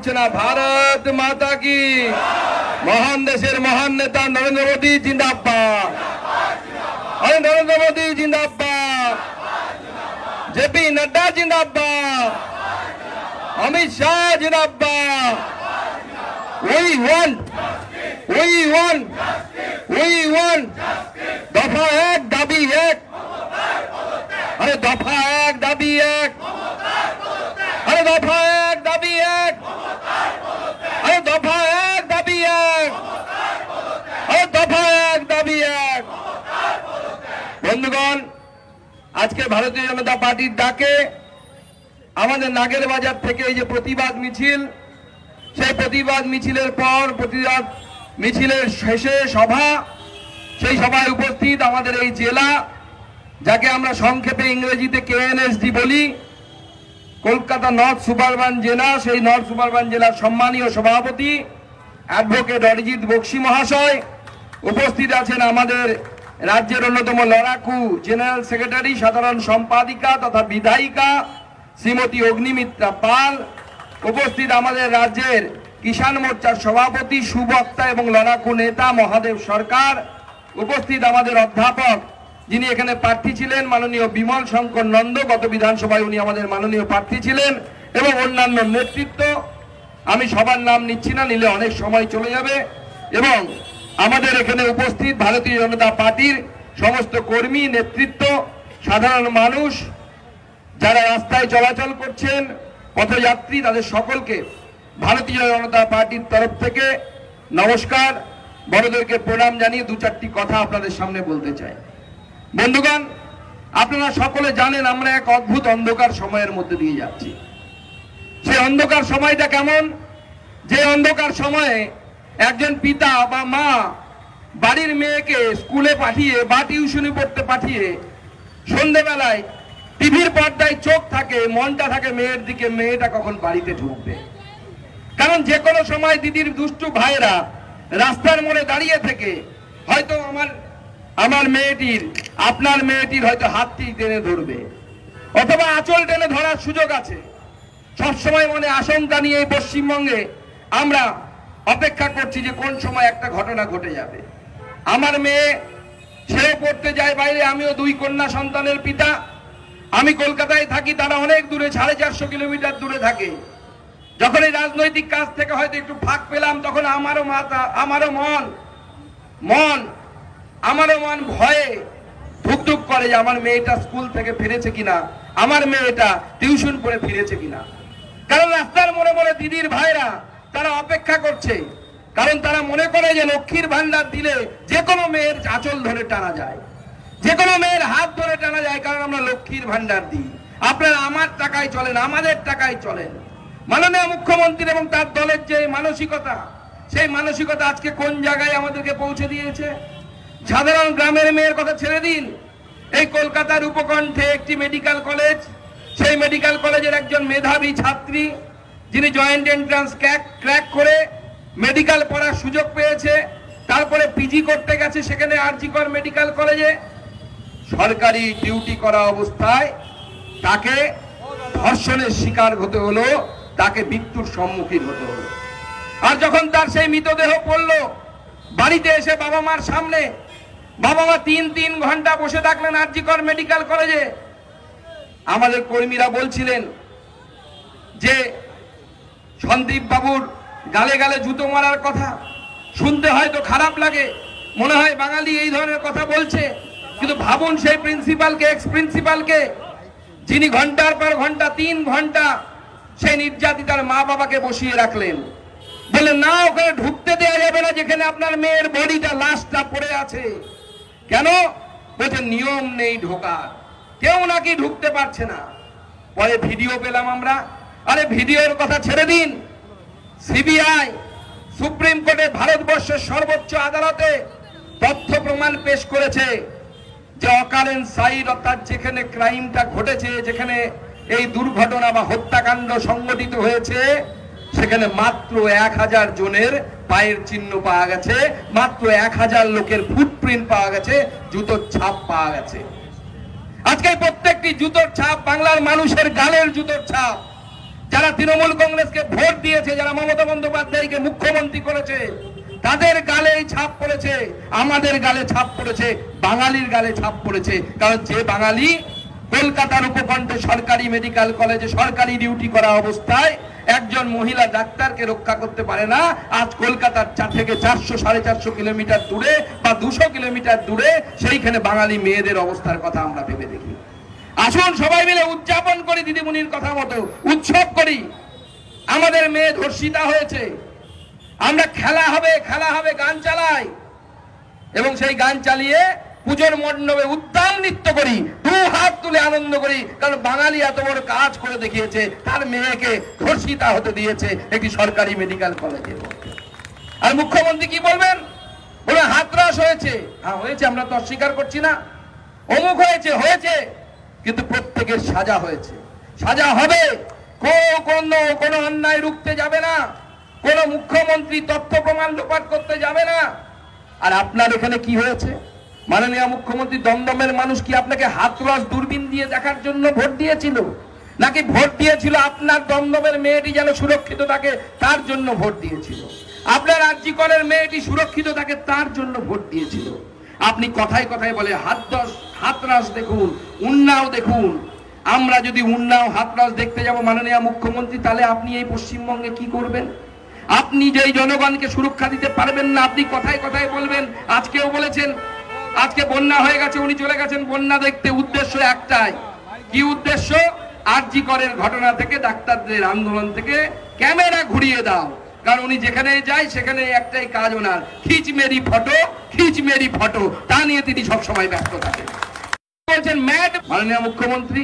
উঠছে না। ভারত মাতা কি, মহান দেশের মহান নেতা নরেন্দ্র মোদী জিন্দাবাদ। আরে নরেন্দ্র মোদী জিন্দাবাদ, জেপি নড্ডা জিন্দাবাদ, অমিত শাহ জিন্দাবাদ। We want দফা এক দাবি এক। আরে দফা এক দাবি এক, আরে দফা এক দাবি এক, আরে দফা এক দাবি এক, আরে দফা এক দাবি এক। বন্ধুগণ, আজকে ভারতীয় জনতা পার্টির ডাকে আমাদের নাগের বাজার থেকে এই যে প্রতিবাদ মিছিল, সেই প্রতিবাদ মিছিলের পর প্রতিবাদ মিছিলের শেষে সভা, সেই সভায় উপস্থিত আমাদের এই জেলা, যাকে আমরা সংক্ষেপে ইংরেজিতে কেএনএসডি বলি, কলকাতা নর্থ সুপারবান জেলা, সেই নর্থ সুপারবান জেলার সম্মানীয় সভাপতি অ্যাডভোকেট অরিজিৎ বক্সি মহাশয়, উপস্থিত আছেন আমাদের রাজ্যের অন্যতম লড়াকু জেনারেল সেক্রেটারি সাধারণ সম্পাদিকা তথা বিধায়িকা শ্রীমতী অগ্নিমিত্রা পাল, উপস্থিত আমাদের রাজ্যের কিষাণ মোর্চার সভাপতি সুবক্তা এবং লড়াকু নেতা মহাদেব সরকার, উপস্থিত আমাদের অধ্যাপক যিনি এখানে প্রার্থী ছিলেন মাননীয় বিমল শঙ্কর নন্দ, গত বিধানসভায় উনি আমাদের মাননীয় প্রার্থী ছিলেন, এবং অন্যান্য নেতৃত্ব। আমি সবার নাম নিচ্ছি না, নিলে অনেক সময় চলে যাবে। এবং আমাদের এখানে উপস্থিত ভারতীয় জনতা পার্টির সমস্ত কর্মী, নেতৃত্ব, সাধারণ মানুষ যারা রাস্তায় চলাচল করছেন, পথযাত্রী, তাদের সকলকে ভারতীয় জনতা পার্টির তরফ থেকে নমস্কার, বড়দেরকে প্রণাম জানিয়ে দু চারটি কথা আপনাদের সামনে বলতে চাই। বন্ধুগণ, আপনারা সকলে জানেন আমরা এক অদ্ভুত অন্ধকার সময়ের মধ্যে দিয়ে যাচ্ছি। সেই অন্ধকার সময়টা কেমন? যে অন্ধকার সময়ে একজন পিতা বা মা বাড়ির মেয়েকে স্কুলে পাঠিয়ে বা টিউশনি পড়তে পাঠিয়ে সন্ধেবেলায় টিভির পর্দায় চোখ থাকে, মনটা থাকে মেয়ের দিকে, মেয়েটা কখন বাড়িতে ঢুকবে। কারণ যে কোনো সময় দিদির দুষ্টু ভাইরা রাস্তার মোড়ে দাঁড়িয়ে থেকে হয়তো আমার মেয়েটির, আপনার মেয়েটির হয়তো হাতটি টেনে ধরবে, অথবা আঁচল টেনে ধরার সুযোগ আছে। সবসময় মনে আশঙ্কা নিয়ে এই পশ্চিমবঙ্গে আমরা অপেক্ষা করছি যে কোন সময় একটা ঘটনা ঘটে যাবে। আমার মেয়ে সেও পড়তে যায় বাইরে, আমিও দুই কন্যা সন্তানের পিতা। আমি কলকাতায় থাকি, তারা অনেক দূরে, 450 কিলোমিটার দূরে থাকে। যখন এই রাজনৈতিক কাজ থেকে হয়তো একটু ফাঁক পেলাম, তখন আমারও মন ভয়ে ধুকধুক করে যে আমার মেয়েটা স্কুল থেকে ফিরেছে কিনা, আমার মেয়েটা টিউশন পড়ে ফিরেছে কিনা। কারণ রাস্তার মোড়ে মোড়ে দিদির ভাইরা তারা অপেক্ষা করছে, কারণ তারা মনে করে যে লক্ষ্মীর ভান্ডার দিলে যে কোনো মেয়ের আঁচল ধরে টানা যায়, যে কোনো মেয়ের হাত ধরে টানা যায়, কারণ আমরা লক্ষ্মীর ভান্ডার দিই। আপনারা আমার টাকায় চলেন, আমাদের টাকায় চলেন। মাননীয় মুখ্যমন্ত্রী এবং তার দলের যে মানসিকতা, সেই মানসিকতা আজকে কোন জায়গায় আমাদেরকে পৌঁছে দিয়েছে। সাধারণ গ্রামের মেয়ের কথা ছেড়ে দিন, এই কলকাতার উপকণ্ঠে একটি মেডিকেল কলেজ, সেই মেডিকেল কলেজের একজন মেধাবী ছাত্রী যিনি জয়েন্ট এন্ট্রান্স ক্র্যাক করে মেডিকেল পড়ার সুযোগ পেয়েছে, তারপরে পিজি করতে গেছে সেখানে আরজিকর মেডিকেল কলেজে, সরকারি ডিউটি করা অবস্থায় তাকে ধর্ষণের শিকার হতে হলো, তাকে মৃত্যুর সম্মুখীন হতে হলো। আর যখন তার সেই মৃতদেহ পড়লো বাড়িতে এসে বাবা মার সামনে, বাবা মা 3 ঘন্টা বসে থাকলেন আরজিকর মেডিকেল কলেজে। আমাদের কর্মীরা বলছিলেন যে সন্দীপ বাবুর গালে গালে জুতো মারার কথা শুনতে হয়তো খারাপ লাগে, মনে হয় বাঙালি এই ধরনের কথা বলছে, কিন্তু ভাবুন সেই প্রিন্সিপালকে, এক্স প্রিন্সিপালকে, যিনি ঘন্টার পর ঘন্টা 3 ঘন্টা সেই নির্যাতিতার মা বাবাকে বসিয়ে রাখলেন, বললেন না ওখানে ঢুকতে দেওয়া যাবে না যেখানে আপনার মেয়ের বডিটা, লাশটা পড়ে আছে। কেন? বলছে নিয়ম নেই ঢোকার, কেউ নাকি ঢুকতে পারছে না। পরে ভিডিও পেলাম আমরা। আরে ভিডিওর কথা ছেড়ে দিন, সিবিআই সুপ্রিম কোর্টে, ভারতবর্ষের সর্বোচ্চ আদালতে তথ্য প্রমাণ পেশ করেছে যে অকারেন্স সাইট, অর্থাৎ যেখানে ক্রাইমটা ঘটেছে, যেখানে এই দুর্ঘটনা বা হত্যাকাণ্ড সংঘটিত হয়েছে, সেখানে মাত্র 1000 জনের পায়ের চিহ্ন পাওয়া গেছে, মাত্র 1000 লোকের ফুটপ্রিন্ট পাওয়া গেছে, জুতোর ছাপ পাওয়া গেছে। আজকে প্রত্যেকটি জুতোর ছাপ বাংলার মানুষের গালের জুতোর ছাপ, যারা তৃণমূল কংগ্রেসকে ভোট দিয়েছে, যারা মমতা বন্দ্যোপাধ্যায়কে মুখ্যমন্ত্রী করেছে, তাদের গালে ছাপ পড়েছে, আমাদের গালে ছাপ পড়েছে, বাঙালির গালে ছাপ পড়েছে। কারণ যে বাঙালি কলকাতার উপকণ্ঠে সরকারি মেডিকেল কলেজে সরকারি ডিউটি করা অবস্থায় একজন মহিলা ডাক্তারকে রক্ষা করতে পারে না, আজ কলকাতার 4 থেকে 400-450 কিলোমিটার দূরে বা 200 কিলোমিটার দূরে সেইখানে বাঙালি মেয়েদের অবস্থার কথা আমরা ভেবে দেখি। আসুন সবাই মিলে উদযাপন করি, দিদিমণির কথা মতো উৎসব করি। আমাদের মেয়ে ধর্ষিতা হয়েছে, আমরা খেলা হবে গান চালাই এবং সেই গান চালিয়ে পুজোর মণ্ডপে উদ্যান নৃত্য করি, 2 হাত তুলে আনন্দ করি। কারণ বাঙালি এত বড় কাজ করে দেখিয়েছে, তার মেয়েকে ধর্ষিতা হতে দিয়েছে একটি সরকারি মেডিকেল কলেজে। আর মুখ্যমন্ত্রী কি বলবেন? বলে হাতরাস হয়েছে। হ্যাঁ হয়েছে, আমরা তো অস্বীকার করছি না। অমুক হয়েছে, কিন্তু প্রত্যেকের সাজা হয়েছে, সাজা হবে। কোনো অন্যায় রুখতে যাবে না, কোন মুখ্যমন্ত্রী তথ্য প্রমাণ লোপাট করতে যাবে না। আর আপনার এখানে কি হয়েছে? মাননীয় মুখ্যমন্ত্রী, দমদমের মানুষ কি আপনাকে হাতরস দূরবীন দিয়ে দেখার জন্য ভোট দিয়েছিল, নাকি ভোট দিয়েছিল আপনার দমদমের মেয়েটি যেন সুরক্ষিত থাকে তার জন্য ভোট দিয়েছিল? আপনার আরজিকরের মেয়েটি সুরক্ষিত থাকে তার জন্য ভোট দিয়েছিল? আপনি কথায় কথায় বলে হাতরাস দেখুন, উন্নাও দেখুন। আমরা যদি উন্নাও হাতরাস দেখতে যাব মাননীয় মুখ্যমন্ত্রী, তাহলে আপনি এই পশ্চিমবঙ্গে কি করবেন? আপনি যেই জনগণকে সুরক্ষা দিতে পারবেন না, আপনি কথায় কথায় বলবেন। আজকেও বলেছেন, আজকে বন্যা হয়ে গেছে, উনি চলে গেছেন বন্যা দেখতে। উদ্দেশ্য একটাই, কি উদ্দেশ্য? আরজিকরের ঘটনা থেকে, ডাক্তারদের আন্দোলন থেকে ক্যামেরা ঘুরিয়ে দাও। কারণ উনি যেখানে যায় সেখানে একটাই কাজ ওনার, খিচ মেরি ফটো, তা নিয়ে তিনি সবসময় ব্যস্ত থাকেন। বলছেন ম্যাড। মাননীয় মুখ্যমন্ত্রী,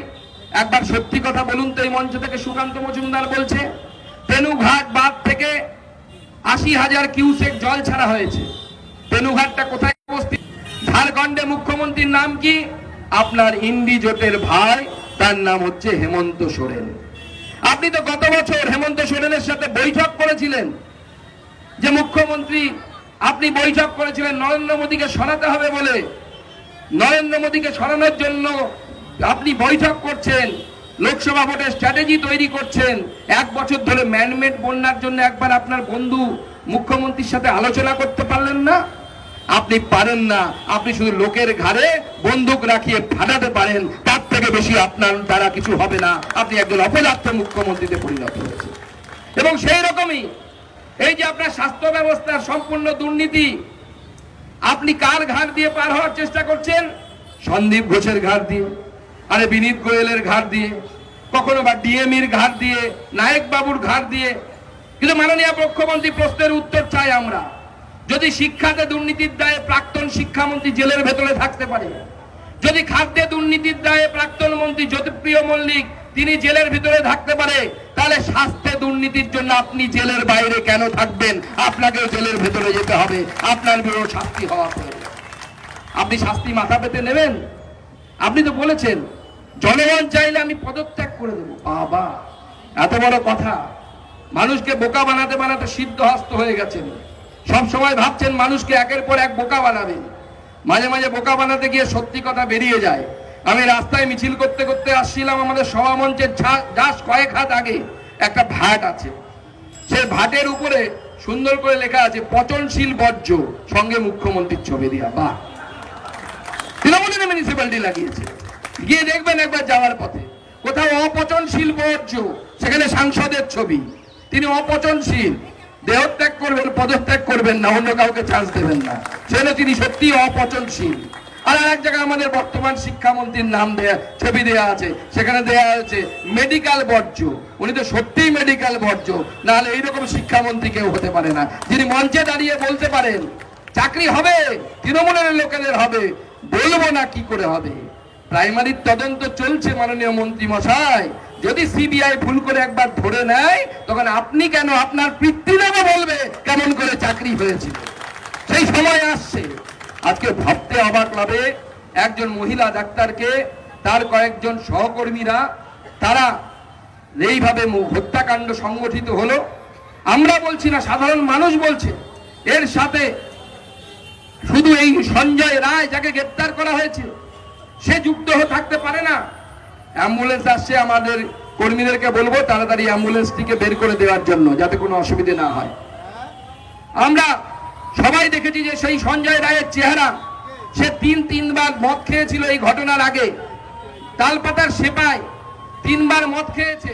একবার সত্যি কথা বলুন তো। এই মঞ্চ থেকে সুকান্ত মজুমদার বলছে তেনুঘাট বাঁধ থেকে 80,000 কিউসেক জল ছাড়া হয়েছে। তেনুঘাটটা কোথায় অবস্থিত? ঝাড়খণ্ডে। মুখ্যমন্ত্রীর নাম কি? আপনার ইন্ডি জোটের ভাই, তার নাম হচ্ছে হেমন্ত সোরেন। আপনি তো গত বছর হেমন্ত সোরেনের সাথে বৈঠক করেছিলেন। যে মুখ্যমন্ত্রী, আপনি বৈঠক করেছিলেন নরেন্দ্র মোদীকে সরাতে হবে বলে। নরেন্দ্র মোদীকে সরানোর জন্য আপনি বৈঠক করছেন, লোকসভা ভোটের স্ট্র্যাটেজি তৈরি করছেন। 1 বছর ধরে ম্যানমেড বন্যার জন্য একবার আপনার বন্ধু মুখ্যমন্ত্রীর সাথে আলোচনা করতে পারলেন না? আপনি পারেন না, আপনি শুধু লোকের ঘাড়ে বন্দুক রাখিয়ে ফাটাতে পারেন, তার থেকে বেশি আপনার দ্বারা কিছু হবে না। আপনি একজন অপদার্থ মুখ্যমন্ত্রীতে পরিণত হয়েছে। এবং সেই রকমই এই যে আপনার স্বাস্থ্য ব্যবস্থার সম্পূর্ণ দুর্নীতি, আপনি কার ঘাড় দিয়ে পার হওয়ার চেষ্টা করছেন? সন্দীপ ঘোষের ঘাড় দিয়ে, আরে বিনীত গোয়েলের ঘাড় দিয়ে, কখনো বা ডিএমইর ঘাড় দিয়ে, নায়ক বাবুর ঘাড় দিয়ে। কিন্তু মাননীয় মুখ্যমন্ত্রী, প্রশ্নের উত্তর চাই আমরা। যদি শিক্ষাতে দুর্নীতির দায়ে প্রাক্তন শিক্ষামন্ত্রী জেলের ভেতরে থাকতে পারে, যদি খাদ্যে দুর্নীতির দায়ে প্রাক্তন মন্ত্রী জ্যোতিপ্রিয় মল্লিক তিনি জেলের ভিতরে থাকতে পারে, তাহলে স্বাস্থ্যে দুর্নীতির জন্য আপনি জেলের বাইরে কেন থাকবেন? আপনাকেও জেলের ভেতরে যেতে হবে, আপনার বিরুদ্ধে শাস্তি হওয়া প্রয়োজন। আপনি শাস্তি মাথা পেতে নেবেন? আপনি তো বলেছেন জনগণ চাইলে আমি পদত্যাগ করে দেবো। বাবা, এত বড় কথা! মানুষকে বোকা বানাতে বানাতে সিদ্ধহস্ত হয়ে গেছেন। সব সময় ভাবছেন মানুষকে একের পর এক বোকা বানাবেন। মাঝে মাঝে বোকা বানাতে গিয়ে সত্যি কথা বেরিয়ে যায়। আমি রাস্তায় মিছিল করতে করতে আসছিলাম, আমাদের সভা মঞ্চের জাস্ট কয়েক হাত আগে একটা ভাট আছে। সেই ভাটের উপরে সুন্দর করে লেখা আছে পচনশীল বর্জ্য, সঙ্গে মুখ্যমন্ত্রীর ছবি দিয়া। বাহ, তৃণমূলের মিউনিসিপ্যালিটি লাগিয়েছে। গিয়ে দেখবেন একবার যাওয়ার পথে কোথাও অপচনশীল বর্জ্য, সেখানে সাংসদের ছবি। তিনি অপচনশীল, দেহত্যাগ করবেন, পদত্যাগ করবেন না, অন্য কাউকে চান্স দেবেন না, সেখানে তিনি সত্যি অপচনশীল। আর এক জায়গায় আমাদের বর্তমান শিক্ষামন্ত্রীর নাম দেয়া, ছবি দেয়া আছে, সেখানে দেয়া আছে মেডিকেল বর্জ্য। উনি তো সত্যিই মেডিকেল বর্জ্য, নাহলে এইরকম শিক্ষামন্ত্রী কেউ হতে পারে না, যিনি মঞ্চে দাঁড়িয়ে বলতে পারেন চাকরি হবে, তৃণমূলের লোকেদের হবে, বলবো না কি করে হবে। প্রাইমারির তদন্ত চলছে মাননীয় মন্ত্রী মশাই। যদি সিবিআই ভুল করে একবার ধরে নেয়, তখন আপনি কেন, আপনার পিতৃদেবও বলবে কেমন করে চাকরি হয়েছিল। সেই সময় আসছে। আজকে ভাবতে অবাক লাগে, একজন মহিলা ডাক্তারকে তার কয়েকজন সহকর্মীরা তারা এইভাবে হত্যাকাণ্ড সংগঠিত হলো। আমরা বলছি না, সাধারণ মানুষ বলছে। এর সাথে শুধু এই সঞ্জয় রায় যাকে গ্রেপ্তার করা হয়েছে সে যুক্ত হয়ে থাকতে পারে না। অ্যাম্বুলেন্স আসছে, আমাদের কর্মীদেরকে বলবো তাড়াতাড়ি অ্যাম্বুলেন্সটিকে বের করে দেওয়ার জন্য, যাতে কোনো অসুবিধা না হয়। আমরা সবাই দেখেছি যে সেই সঞ্জয় রায়ের চেহারা, সে তিনবার মদ খেয়েছিল এই ঘটনার আগে। তালপাতার সেপাই 3বার মদ খেয়েছে।